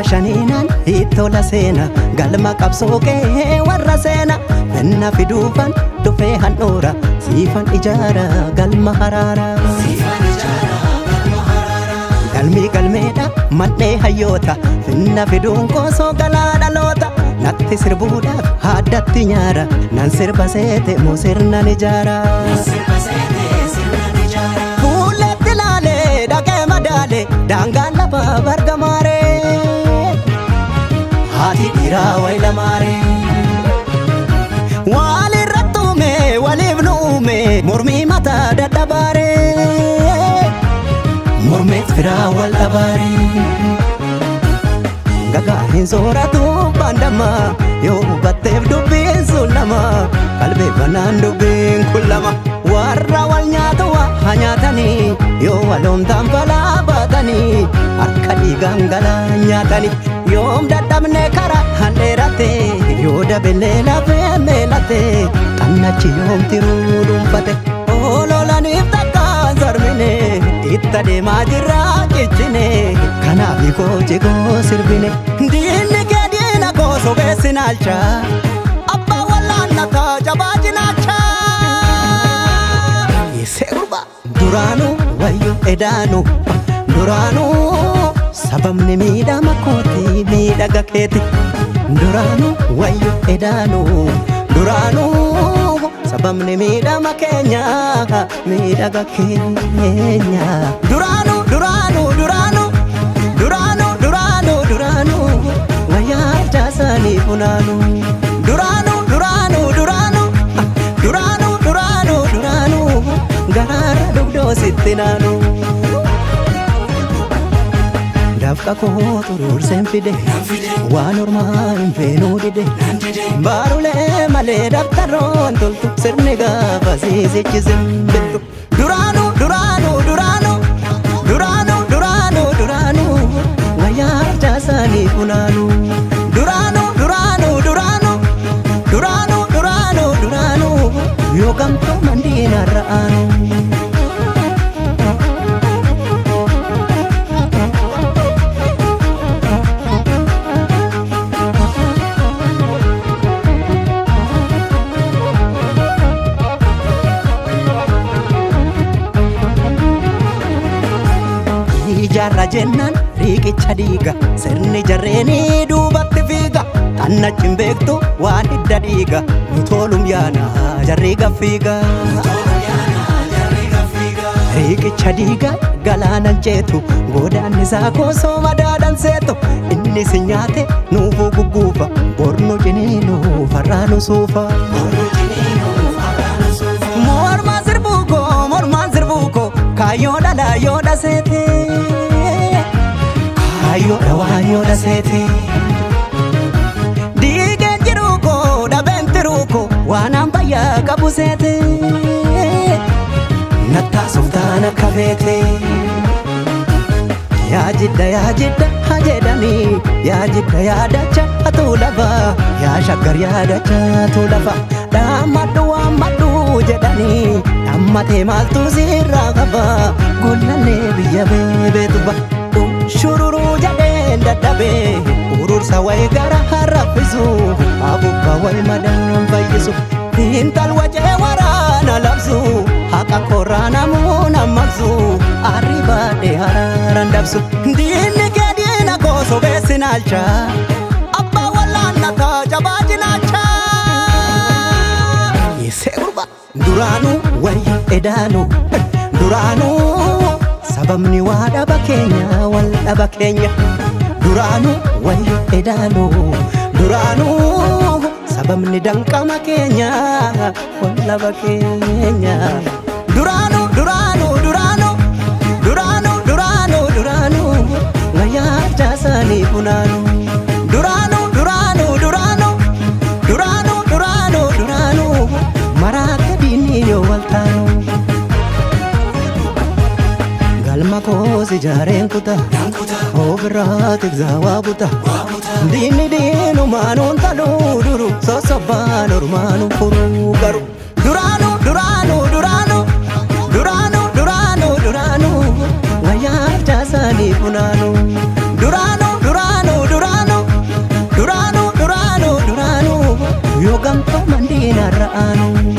shaninan itola sena galma qabsoke warra sena enna fidufan dufe hanora sifan ijara galma harara galmi galmeda manne hayota enna fidun koso galada lota natti sirbuda haddatti nyara nan sirba sete mo sirna nijara fuletti lale dake madale dangala bargamare hati dira waila mare wali ratume wali ibnume murmi mata dadabare murmet fira wal dabare gaga hin zoratu bandama yo battef dubbin sulama qalbe banan dubbin kullama warra wal nyaatwa hanyatani yo walom tambala batani arkadi gangala nyatani yom dadamne kara handerate yo dabele la melate annachi yom tirudum pate ololani takka zarmine ittade majira kichine kana biko jego sirbine dinne ke dina ko so besinalcha abba wala nata jabajinacha yeserba duranu wayo edanu duranu sabamne mida makoti mida gaketi duranu wayo edanu duranu sabamne mida makenya mida gakenya duranu duranu duranu duranu duranu duranu waya jasani punanu duranu duranu duranu duranu duranu duranu garara dugdo sittinanu dafka ko turur sempide wan orman fenu dide barule male daftaron toltu sernega vasisi chizimbetu duranu duranu duranu duranu duranu duranu waya jasani punanu duranu duranu duranu duranu duranu duranu yogam to mandina raanu jarra jennan riqicha diiga sirni jarreeni duubatti fiiga tanna cimbektu waan hidda dhiiga nutolum yaana jarri gaffiiga riqicha diiga galaanan jeetu godaanni isaa koosoo madaadan seetu inni si nyaate nuufuu gugguufa borno jiniinu farraanu suufa mormaan sirbuuko kaayoo dhala yoo dhaseete ayo dawanyo da sete dige jiruko da bentiruko wanam baya kabusete natta sultana kafete ya jidda hajedani ya jidda ya dacha atulaba ya shagar ya dacha atulafa damadu amadu jedani damate maltu sirra kaba gullane biya bebetuba shururu jaden dadabe urur sawai gara harafisu abuka wal madam fayisu intal waje warana labsu haka korana muna magzu arriba de hararan dabsu dinne ke dina koso besinalcha abba wala nata jabajinacha yeserba duranu way edanu duranu sabamni wada bakenya wala bakenya duranu wayo edanu duranu sabamni danka makenya wala bakenya duranu duranu duranu duranu duranu duranu waya jasani punanu duranu duranu duranu duranu duranu duranu maraka dini yo waltanu galmako si jaren kuta obrat zawabuta dini dinu manun taluduru sosoban urmanu furu garu duranu duranu duranu duranu duranu duranu waya jasani punanu duranu duranu duranu yoo gamtoo mandiina ra'aanu.